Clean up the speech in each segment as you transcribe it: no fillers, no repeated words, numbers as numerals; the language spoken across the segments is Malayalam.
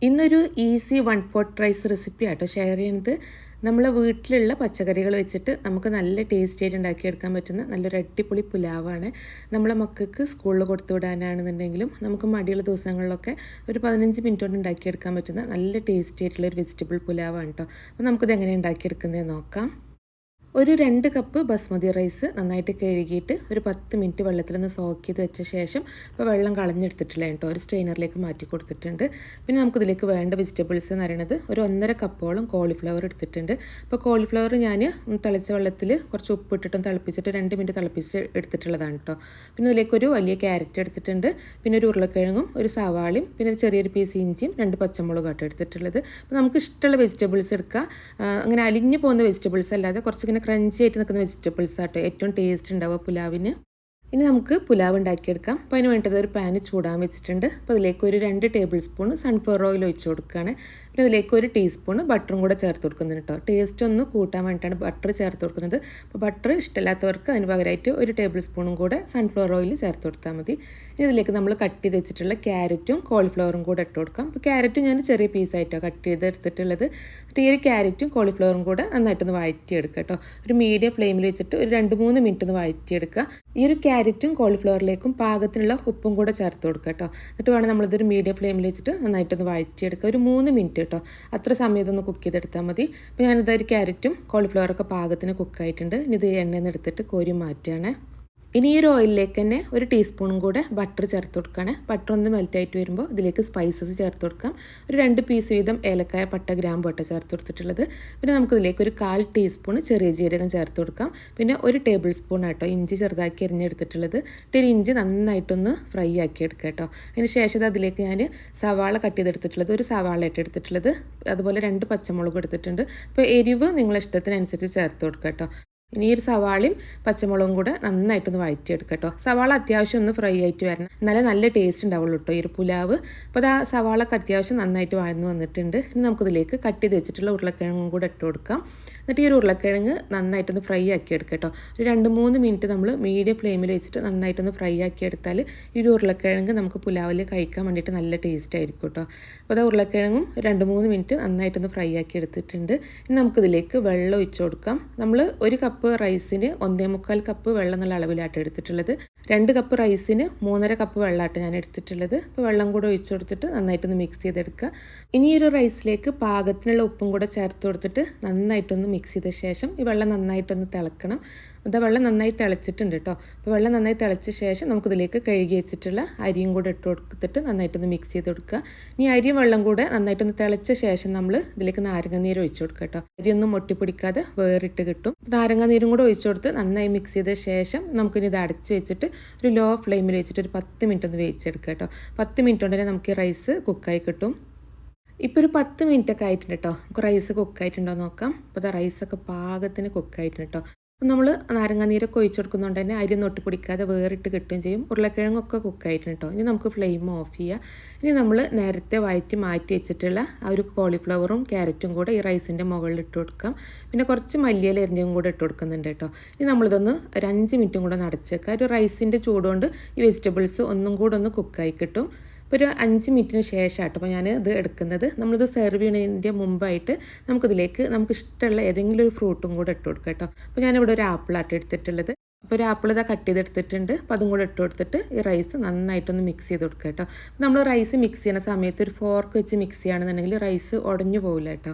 ഇന്നൊരു easy one pot rice recipe ആട്ടോ ഷെയർ ചെയ്യുന്നത്. നമ്മളെ വീട്ടിലുള്ള പച്ചക്കറികൾ വെച്ചിട്ട് നമുക്ക് നല്ല ടേസ്റ്റി ആയിട്ട് ഉണ്ടാക്കിയെടുക്കാൻ പറ്റുന്ന നല്ലൊരു അടിപൊളി പുലാവാണ്. നമ്മളെ മക്കൾക്ക് സ്കൂളിൽ കൊടുത്തു വിടാനാണെന്നുണ്ടെങ്കിലും നമുക്ക് മടിയുള്ള ദിവസങ്ങളിലൊക്കെ ഒരു 15 മിനിറ്റ് കൊണ്ട് ഉണ്ടാക്കിയെടുക്കാൻ പറ്റുന്ന നല്ല ടേസ്റ്റി ആയിട്ടുള്ള ഒരു വെജിറ്റബിൾ പുലാവാണ് കേട്ടോ. അപ്പോൾ നമുക്കിത് എങ്ങനെ ഉണ്ടാക്കിയെടുക്കുന്നത് നോക്കാം. ഒരു 2 കപ്പ് ബസ്മതി റൈസ് നന്നായിട്ട് കഴുകിയിട്ട് ഒരു 10 മിനിറ്റ് വെള്ളത്തിലൊന്ന് സോക്ക് ചെയ്ത് വെച്ച ശേഷം ഇപ്പോൾ വെള്ളം കളഞ്ഞെടുത്തിട്ടില്ല കേട്ടോ, ഒരു സ്ട്രെയിനറിലേക്ക് മാറ്റി കൊടുത്തിട്ടുണ്ട്. പിന്നെ നമുക്കിതിലേക്ക് വേണ്ട വെജിറ്റബിൾസ് എന്ന് പറയുന്നത് ഒരു 1.5 കപ്പോളം കോളിഫ്ലവർ എടുത്തിട്ടുണ്ട്. അപ്പോൾ കോളിഫ്ലവർ ഞാൻ തിളച്ച വെള്ളത്തിൽ കുറച്ച് ഉപ്പിട്ടിട്ടും തിളപ്പിച്ചിട്ട് 2 മിനിറ്റ് തിളപ്പിച്ച് എടുത്തിട്ടുള്ളതാണ് കേട്ടോ. പിന്നെ ഇതിലേക്ക് ഒരു വലിയ ക്യാരറ്റ് എടുത്തിട്ടുണ്ട്, പിന്നെ ഒരു ഉരുളക്കിഴങ്ങും ഒരു സവാളയും പിന്നെ ഒരു ചെറിയൊരു പീസ് ഇഞ്ചിയും 2 പച്ചമുളകാട്ടോ എടുത്തിട്ടുള്ളത്. അപ്പോൾ നമുക്ക് ഇഷ്ടമുള്ള വെജിറ്റബിൾസ് എടുക്കാം. അങ്ങനെ അലിഞ്ഞു പോകുന്ന വെജിറ്റബിൾസ് അല്ലാതെ കുറച്ചിങ്ങനെ ക്രഞ്ചി ആയിട്ട് നിൽക്കുന്ന വെജിറ്റബിൾസ് ആട്ടോ ഏറ്റവും ടേസ്റ്റ് ഉണ്ടാവുക പുലാവിന്. ഇനി നമുക്ക് പുലാവ് ഉണ്ടാക്കിയെടുക്കാം. അപ്പോൾ അതിന് വേണ്ടത് ഒരു പാന് ചൂടാൻ വെച്ചിട്ടുണ്ട്. അപ്പോൾ അതിലേക്ക് ഒരു 2 ടേബിൾ സ്പൂൺ സൺഫ്ലവർ ഓയിൽ ഒഴിച്ച് കൊടുക്കുകയാണ്. പിന്നെ അതിലേക്ക് ഒരു ടീസ്പൂൺ ബട്ടറും കൂടെ ചേർത്ത് കൊടുക്കുന്നുണ്ട് കേട്ടോ. ടേസ്റ്റ് ഒന്ന് കൂട്ടാൻ വേണ്ടിയിട്ടാണ് ബട്ടർ ചേർത്ത് കൊടുക്കുന്നത്. അപ്പോൾ ബട്ടർ ഇഷ്ടമില്ലാത്തവർക്ക് അതിന് പകരമായിട്ട് ഒരു ടേബിൾ സ്പൂണും കൂടെ സൺഫ്ലവർ ഓയിൽ ചേർത്ത് കൊടുത്താൽ മതി. ഇനി ഇതിലേക്ക് നമ്മൾ കട്ട് ചെയ്ത് വെച്ചിട്ടുള്ള ക്യാരറ്റും കോളിഫ്ലവറും കൂടെ ഇട്ട് കൊടുക്കാം. അപ്പോൾ ക്യാരറ്റ് ഞാൻ ചെറിയ പീസായിട്ടോ കട്ട് ചെയ്ത് എടുത്തിട്ടുള്ളത്. ഈ ഒരു ക്യാരറ്റും കോളിഫ്ലവറും കൂടെ നന്നായിട്ടൊന്ന് വഴറ്റിയെടുക്കുക കേട്ടോ. ഒരു മീഡിയം ഫ്ലെയിമിൽ വെച്ചിട്ട് ഒരു 2-3 മിനിറ്റ് ഒന്ന് വഴറ്റിയെടുക്കുക. ഈ ഒരു ക്യാരറ്റും കോളിഫ്ലവറിലേക്കും പാകത്തിനുള്ള ഉപ്പും കൂടെ ചേർത്ത് കൊടുക്കുക കേട്ടോ. എന്നിട്ട് വേണം നമ്മളിതൊരു മീഡിയം ഫ്ലെയിമിൽ വെച്ചിട്ട് നന്നായിട്ടൊന്ന് വഴറ്റിയെടുക്കുക. ഒരു 3 മിനിറ്റ് കേട്ടോ, അത്ര സമയം ഇതൊന്ന് കുക്ക് ചെയ്തെടുത്താൽ മതി. അപ്പോൾ ഞാനിതൊരു ക്യാരറ്റും കോളിഫ്ലവറൊക്കെ പാകത്തിന് കുക്കായിട്ടുണ്ട്. ഇനി ഇത് എണ്ണയിൽ നിന്ന് എടുത്തിട്ട് കോരി മാറ്റുകയാണ്. ഇനി ഈ ഒരു ഓയിലിലേക്ക് തന്നെ ഒരു ടീസ്പൂണും കൂടെ ബട്ടർ ചേർത്ത് കൊടുക്കുകയാണ്. ബട്ടർ ഒന്ന് മെൽറ്റായിട്ട് വരുമ്പോൾ ഇതിലേക്ക് സ്പൈസസ് ചേർത്ത് കൊടുക്കാം. ഒരു 2 പീസ് വീതം ഏലക്കായ, പട്ട, ഗ്രാമ്പു ആട്ടോ ചേർത്ത് കൊടുത്തിട്ടുള്ളത്. പിന്നെ നമുക്കിതിലേക്ക് ഒരു 1/4 ടീസ്പൂൺ ചെറിയ ജീരകം ചേർത്ത് കൊടുക്കാം. പിന്നെ ഒരു ടേബിൾ സ്പൂൺ ആട്ടോ ഇഞ്ചി ചെറുതാക്കി എരിഞ്ഞെടുത്തിട്ടുള്ളത്. ഒരു ഇഞ്ചി നന്നായിട്ടൊന്ന് ഫ്രൈ ആക്കി എടുക്കുക കേട്ടോ. അതിന് ശേഷം അതിലേക്ക് ഞാൻ സവാള കട്ട് ചെയ്തെടുത്തിട്ടുള്ളത്, ഒരു സവാള ആയിട്ട് എടുത്തിട്ടുള്ളത്, അതുപോലെ 2 പച്ചമുളക് എടുത്തിട്ടുണ്ട്. അപ്പോൾ എരിവ് നിങ്ങളുടെ ഇഷ്ടത്തിനനുസരിച്ച് ചേർത്ത് കൊടുക്കുക കേട്ടോ. ഇനി ഈ ഒരു സവാളയും പച്ചമുളകും കൂടെ നന്നായിട്ടൊന്ന് വഴറ്റിയെടുക്കുക കേട്ടോ. സവാള അത്യാവശ്യം ഒന്ന് ഫ്രൈ ആയിട്ട് വരണം, എന്നാലേ നല്ല ടേസ്റ്റ് ഉണ്ടാവുള്ളൂ കേട്ടോ ഈ ഒരു പുലാവ്. അപ്പോൾ അത് ആ സവാളൊക്കെ അത്യാവശ്യം നന്നായിട്ട് വഴന്ന് വന്നിട്ടുണ്ട്. ഇനി നമുക്കിതിലേക്ക് കട്ട് ചെയ്ത് വെച്ചിട്ടുള്ള ഉരുളക്കിഴങ്ങും കൂടെ ഇട്ട് കൊടുക്കാം. എന്നിട്ട് ഈ ഒരു ഉരുളക്കിഴങ്ങ് നന്നായിട്ടൊന്ന് ഫ്രൈ ആക്കി എടുക്കുക കേട്ടോ. ഒരു 2-3 മിനിറ്റ് നമ്മൾ മീഡിയം ഫ്ലെയിമിൽ വെച്ചിട്ട് നന്നായിട്ടൊന്ന് ഫ്രൈ ആക്കി എടുത്താൽ ഈ ഒരു ഉരുളക്കിഴങ്ങ് നമുക്ക് പുലാവിൽ കഴിക്കാൻ വേണ്ടിയിട്ട് നല്ല ടേസ്റ്റ് ആയിരിക്കും കേട്ടോ. അപ്പോൾ അത് ഉരുളക്കിഴങ്ങും 2-3 മിനിറ്റ് നന്നായിട്ടൊന്ന് ഫ്രൈ ആക്കി എടുത്തിട്ടുണ്ട്. ഇനി നമുക്കിതിലേക്ക് വെള്ളം ഒഴിച്ച് കൊടുക്കാം. നമ്മൾ 1 കപ്പ് റൈസിന് 1.25 കപ്പ് വെള്ളം എന്നുള്ള അളവിലാട്ട് എടുത്തിട്ടുള്ളത്. 2 കപ്പ് റൈസിന് 3.5 കപ്പ് വെള്ളമായിട്ട് ഞാൻ എടുത്തിട്ടുള്ളത്. അപ്പോൾ വെള്ളം കൂടെ ഒഴിച്ച് കൊടുത്തിട്ട് നന്നായിട്ടൊന്ന് മിക്സ് ചെയ്തെടുക്കുക. ഇനി ഈ ഒരു റൈസിലേക്ക് പാകത്തിനുള്ള ഉപ്പും കൂടെ ചേർത്ത് കൊടുത്തിട്ട് നന്നായിട്ടൊന്ന് മിക്സ് ചെയ്ത ശേഷം ഈ വെള്ളം നന്നായിട്ടൊന്ന് തിളക്കണം. അത് വെള്ളം നന്നായി തിളച്ചിട്ടുണ്ട് കേട്ടോ. അപ്പോൾ വെള്ളം നന്നായി തിളച്ച ശേഷം നമുക്കിതിലേക്ക് കഴുകി വെച്ചിട്ടുള്ള അരിയും കൂടെ ഇട്ട് കൊടുത്തിട്ട് നന്നായിട്ടൊന്ന് മിക്സ് ചെയ്ത് കൊടുക്കുക. ഇനി അരിയും വെള്ളം കൂടെ നന്നായിട്ടൊന്ന് തിളച്ച ശേഷം നമ്മൾ ഇതിലേക്ക് നാരങ്ങാനീര് ഒഴിച്ച് കൊടുക്കുക കേട്ടോ. അരിയൊന്നും ഒട്ടിപ്പിടിക്കാതെ വേറിട്ട് കിട്ടും. നാരങ്ങാനീരും കൂടെ ഒഴിച്ച് കൊടുത്ത് നന്നായി മിക്സ് ചെയ്ത ശേഷം നമുക്കിനി ഇത് അടച്ച് വെച്ചിട്ട് ഒരു ലോ ഫ്ലെയിമിൽ വെച്ചിട്ട് ഒരു 10 മിനിറ്റ് ഒന്ന് വേവിച്ചെടുക്കുക കേട്ടോ. 10 മിനിറ്റ് കൊണ്ട് തന്നെ നമുക്ക് ഈ റൈസ് കുക്കായി കിട്ടും. ഇപ്പോൾ ഒരു 10 മിനിറ്റ് ഒക്കെ ആയിട്ടുണ്ട് കേട്ടോ. നമുക്ക് റൈസ് കുക്കായിട്ടുണ്ടോ നോക്കാം. അപ്പോൾ അത് റൈസൊക്കെ പാകത്തിന് കുക്കായിട്ടുണ്ട് കേട്ടോ. അപ്പോൾ നമ്മൾ നാരങ്ങാനീരൊക്കെ ഒഴിച്ച് കൊടുക്കുന്നതുകൊണ്ട് തന്നെ അരി ഒട്ടിപ്പിടിക്കാതെ വേറിട്ട് കിട്ടുകയും ചെയ്യും. ഉരുളക്കിഴങ്ങൊക്കെ കുക്കായിട്ടുണ്ട് കേട്ടോ. ഇനി നമുക്ക് ഫ്ലെയിം ഓഫ് ചെയ്യാം. ഇനി നമ്മൾ നേരത്തെ വഴറ്റി മാറ്റി വെച്ചിട്ടുള്ള ആ ഒരു കോളിഫ്ലവറും ക്യാരറ്റും കൂടെ ഈ റൈസിൻ്റെ മുകളിൽ ഇട്ട് കൊടുക്കാം. പിന്നെ കുറച്ച് മല്ലിയില എരിഞ്ഞും കൂടെ ഇട്ട് കൊടുക്കുന്നുണ്ട് കേട്ടോ. ഇനി നമ്മളിതൊന്ന് ഒരു 5 മിനിറ്റും കൂടെ നടച്ച് വെക്കുക. ഒരു റൈസിൻ്റെ ചൂടുകൊണ്ട് ഈ വെജിറ്റബിൾസ് ഒന്നും കൂടെ ഒന്ന് കുക്കായി കിട്ടും. ഇപ്പോൾ ഒരു 5 മിനിറ്റിന് ശേഷം കേട്ടോ അപ്പോൾ ഞാൻ ഇത് എടുക്കുന്നത്. നമ്മളിത് സെർവ് ചെയ്യുന്നതിൻ്റെ മുമ്പായിട്ട് നമുക്കിതിലേക്ക് നമുക്ക് ഇഷ്ടമുള്ള ഏതെങ്കിലും ഒരു ഫ്രൂട്ടും കൂടെ ഇട്ട് കൊടുക്കാം കേട്ടോ. അപ്പോൾ ഞാനിവിടെ ഒരു ആപ്പിളാട്ട് എടുത്തിട്ടുള്ളത്. അപ്പോൾ ഒരു ആപ്പിൾ ഇതാ കട്ട് ചെയ്തെടുത്തിട്ടുണ്ട്. അപ്പോൾ അതും കൂടെ ഇട്ട് കൊടുത്തിട്ട് ഈ റൈസ് നന്നായിട്ടൊന്ന് മിക്സ് ചെയ്ത് കൊടുക്കുക കേട്ടോ. നമ്മൾ റൈസ് മിക്സ് ചെയ്യുന്ന സമയത്ത് ഒരു ഫോർക്ക് വെച്ച് മിക്സ് ചെയ്യുകയാണെന്നുണ്ടെങ്കിൽ റൈസ് ഉടഞ്ഞു പോകില്ല കേട്ടോ.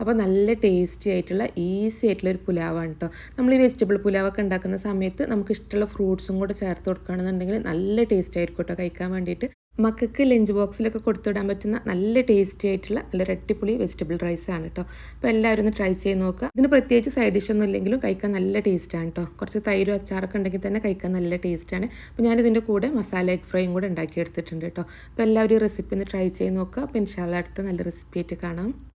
അപ്പോൾ നല്ല ടേസ്റ്റി ആയിട്ടുള്ള ഈസി ആയിട്ടുള്ള ഒരു പുലാവാണ് കേട്ടോ. നമ്മൾ ഈ വെജിറ്റബിൾ പുലാവൊക്കെ ഉണ്ടാക്കുന്ന സമയത്ത് നമുക്ക് ഇഷ്ടമുള്ള ഫ്രൂട്ട്സും കൂടെ ചേർത്ത് കൊടുക്കുകയാണെന്നുണ്ടെങ്കിൽ നല്ല ടേസ്റ്റ് ആയിരിക്കും കേട്ടോ കഴിക്കാൻ വേണ്ടിയിട്ട്. മക്കൾക്ക് ലഞ്ച് ബോക്സിലൊക്കെ കൊടുത്തുവിടാൻ പറ്റുന്ന നല്ല ടേസ്റ്റി ആയിട്ടുള്ള നല്ലൊരു അടിപൊളി വെജിറ്റബിൾ റൈസാണ് കേട്ടോ. അപ്പോൾ എല്ലാവരും ഒന്ന് ട്രൈ ചെയ്ത് നോക്കുക. ഇതിന് പ്രത്യേകിച്ച് സൈഡ് ഡിഷൊന്നും ഇല്ലെങ്കിലും കഴിക്കാൻ നല്ല ടേസ്റ്റാണ് കേട്ടോ. കുറച്ച് തൈരും അച്ചാറൊക്കെ ഉണ്ടെങ്കിൽ തന്നെ കഴിക്കാൻ നല്ല ടേസ്റ്റാണ്. അപ്പോൾ ഞാനിതിൻ്റെ കൂടെ മസാല എഗ് ഫ്രൈയും കൂടെ ഉണ്ടാക്കിയെടുത്തിട്ടുണ്ട് കേട്ടോ. അപ്പോൾ എല്ലാവരും ഈ റെസിപ്പി ഒന്ന് ട്രൈ ചെയ്ത് നോക്കുക. അപ്പോൾ ഇൻഷാല്ലാ അടുത്ത നല്ല റെസിപ്പി ആയിട്ട് കാണാം.